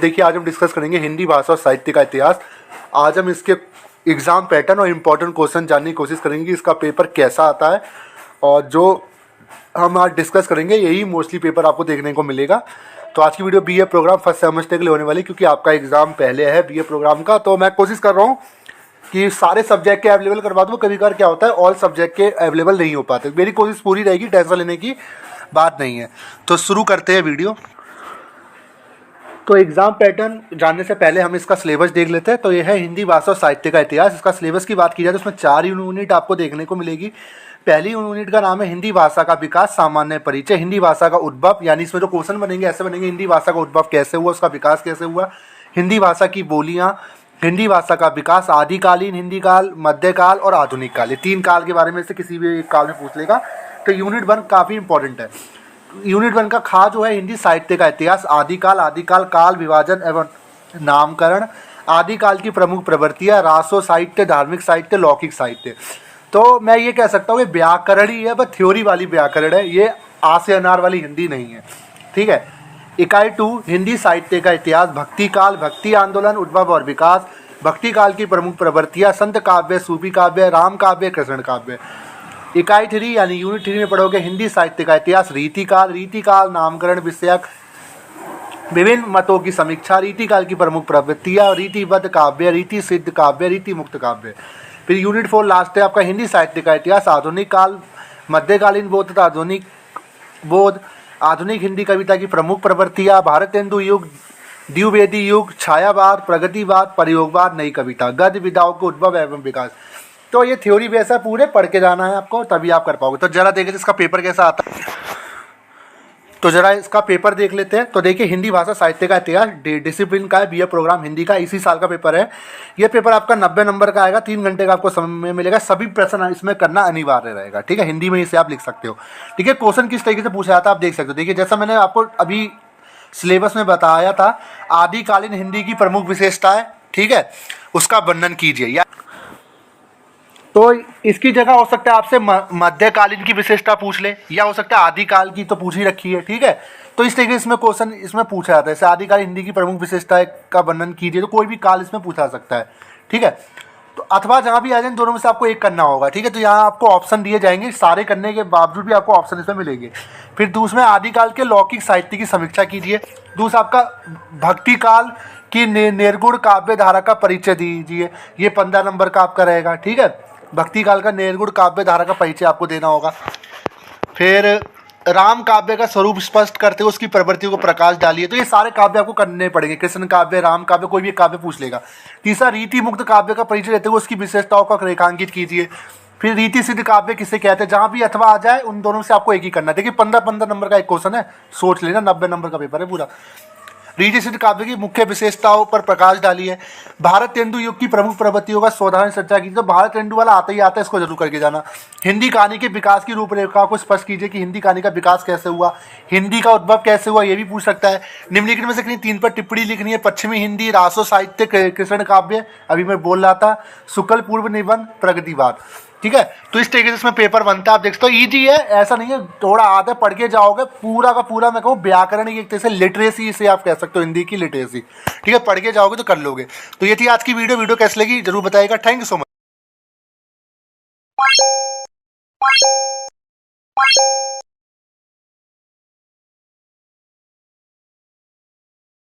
देखिए आज हम डिस्कस करेंगे हिंदी भाषा और साहित्य का इतिहास। आज हम इसके एग्जाम पैटर्न और इम्पोर्टेंट क्वेश्चन जानने की कोशिश करेंगे कि इसका पेपर कैसा आता है, और जो हम आज डिस्कस करेंगे यही मोस्टली पेपर आपको देखने को मिलेगा। तो आज की video BA programme first semester के लिए होने वाली, क्योंकि आपका एग्जाम पहले है बीए प्रोग्राम का। तो मैं कोशिश कर रहा हूँ कि सारे सब्जेक्ट के अवेलेबल करवा दूँ। कभी कभार क्या होता है ऑल सब्जेक्ट के अवेलेबल नहीं हो पाते। मेरी कोशिश पूरी रहेगी, टेंशन लेने की बात नहीं है। तो शुरू करते हैं वीडियो। तो एग्जाम पैटर्न जानने से पहले हम इसका सिलेबस देख लेते हैं। तो यह है हिंदी भाषा और साहित्य का इतिहास। इसका सिलेबस की बात की जाए तो उसमें 4 यूनिट आपको देखने को मिलेगी। पहली यूनिट का नाम है हिंदी भाषा का विकास, सामान्य परिचय। हिंदी भाषा का उद्भव, यानी इसमें जो क्वेश्चन बनेंगे ऐसे बनेंगे, हिंदी भाषा का उद्भव कैसे हुआ, उसका विकास कैसे हुआ, हिंदी भाषा की बोलियाँ, हिंदी भाषा का विकास, आदिकालीन हिंदी काल, मध्यकाल और आधुनिक काल। ये 3 काल के बारे में से किसी भी एक काल में पूछ लेगा। तो यूनिट 1 काफ़ी इंपॉर्टेंट है। यूनिट 1 का खा जो है हिंदी साहित्य का इतिहास। आदिकाल, काल विभाजन एवं नामकरण, आदिकाल की प्रमुख प्रवृत्तियाँ, रासो साहित्य, धार्मिक साहित्य, लौकिक साहित्य। तो मैं ये कह सकता हूँ कि व्याकरण ही है, बस थ्योरी वाली व्याकरण है, ये आ से अनार वाली हिंदी नहीं है। ठीक है। इकाई 2 हिंदी साहित्य का इतिहास। भक्ति काल, भक्ति आंदोलन, उद्भव और विकास, भक्ति काल की प्रमुख प्रवृत्तियाँ, संत काव्य, सूफी काव्य, राम काव्य, कृष्ण काव्य। इकाई 3 यानी यूनिट 3 में पढ़ोगे हिंदी साहित्य का इतिहास। रीतिकाल नामकरण विषयक, विभिन्न मतों की समीक्षा, रीतिकाल की प्रमुख प्रवृत्तियाँ, रीतिबद्ध काव्य, रीति सिद्ध काव्य, रीति मुक्त काव्य। फिर यूनिट 4 लास्ट है आपका हिंदी साहित्य का इतिहास। आधुनिक काल, मध्यकालीन बोध तथा आधुनिक बोध, आधुनिक हिंदी कविता की प्रमुख प्रवृत्तियाँ, भारतेंदु युग, द्विवेदी युग, छायावाद, प्रगतिवाद, प्रयोगवाद, नई कविता, गद्य विधाओं के उद्भव एवं विकास। तो ये थ्योरी वैसा पूरे पढ़ के जाना है आपको, तभी आप कर पाओगे। तो जरा देखिए इसका पेपर कैसा आता है। तो जरा इसका पेपर देख लेते हैं। तो देखिए हिंदी भाषा साहित्य का इतिहास डिसिप्लिन का है, बीए प्रोग्राम हिंदी का, इसी साल का पेपर है। ये पेपर आपका 90 नंबर का आएगा। 3 घंटे का आपको समय मिलेगा। सभी प्रश्न इसमें करना अनिवार्य रहेगा। ठीक है, हिंदी में इसे आप लिख सकते हो। ठीक है, क्वेश्चन किस तरीके से पूछा जाता है आप देख सकते हो। देखिए जैसा मैंने आपको अभी सिलेबस में बताया था, आदिकालीन हिंदी की प्रमुख विशेषताएं, ठीक है, उसका वर्णन कीजिए। या तो इसकी जगह हो सकता है आपसे मध्यकालीन की विशेषता पूछ ले, या हो सकता है आदिकाल की तो पूछ ही रखी है। ठीक है, तो इस तरीके से इसमें क्वेश्चन इसमें पूछा जाता है। जैसे आदिकालीन हिंदी की प्रमुख विशेषता का वर्णन कीजिए, तो कोई भी काल इसमें पूछा सकता है। ठीक है, तो अथवा जहाँ भी आ जाए दोनों में से आपको एक करना होगा। ठीक है, तो यहाँ आपको ऑप्शन दिए जाएंगे, सारे करने के बावजूद भी आपको ऑप्शन इसमें मिलेंगे। फिर दूसरे आदिकाल के लौकिक साहित्य की समीक्षा कीजिए। दूसरा आपका भक्ति काल की निर्गुण काव्य धारा का परिचय दीजिए। ये 15 नंबर का आपका रहेगा। ठीक है, भक्ति काल का निर्गुण काव्य धारा का परिचय आपको देना होगा। फिर राम काव्य का स्वरूप स्पष्ट करते हुए उसकी प्रवृत्तियों को प्रकाश डालिए। तो ये सारे काव्य आपको करने पड़ेंगे, कृष्ण काव्य, राम काव्य, कोई भी काव्य पूछ लेगा। तीसरा रीति मुक्त काव्य का परिचय देते हुए उसकी विशेषताओं का रेखांकित कीजिए। फिर रीति सिद्ध काव्य किसे कहते हैं, जहाँ भी अथवा आ जाए उन दोनों से आपको एक ही करना है। देखिए 15 नंबर का एक क्वेश्चन है, सोच लेना, 90 नंबर का पेपर है पूरा। रीति सिद्ध काव्य की मुख्य विशेषताओं पर प्रकाश डालिए। भारतेंदु युग की प्रमुख प्रवृत्तियों का सावधान चर्चा कीजिए। तो भारतेंदु वाला आता ही आता है, इसको जरूर करके जाना। हिंदी कहानी के विकास की रूपरेखा को स्पष्ट कीजिए कि हिंदी कहानी का विकास कैसे हुआ, हिंदी का उद्भव कैसे हुआ, ये भी पूछ सकता है। निम्नलिखित में से किन्हीं 3 पर टिप्पणी लिखनी है। पश्चिमी हिंदी, रासो साहित्य, कृष्ण काव्य, अभी मैं बोल रहा था, शुक्ल पूर्व निबंध, प्रगतिवाद। ठीक है, तो इस तरीके से इसमें पेपर बनता है। आप देख सकते हो ईजी है, ऐसा नहीं है, थोड़ा आधा पढ़ के जाओगे, पूरा का पूरा मैं कहूँ व्याकरण की एक तरह से लिटरेसी, इसे आप कह सकते हो, हिंदी की लिटरेसी। ठीक है, पढ़ के जाओगे तो कर लोगे। तो ये थी आज की वीडियो कैसी लगी जरूर बताइएगा। Thank you so much.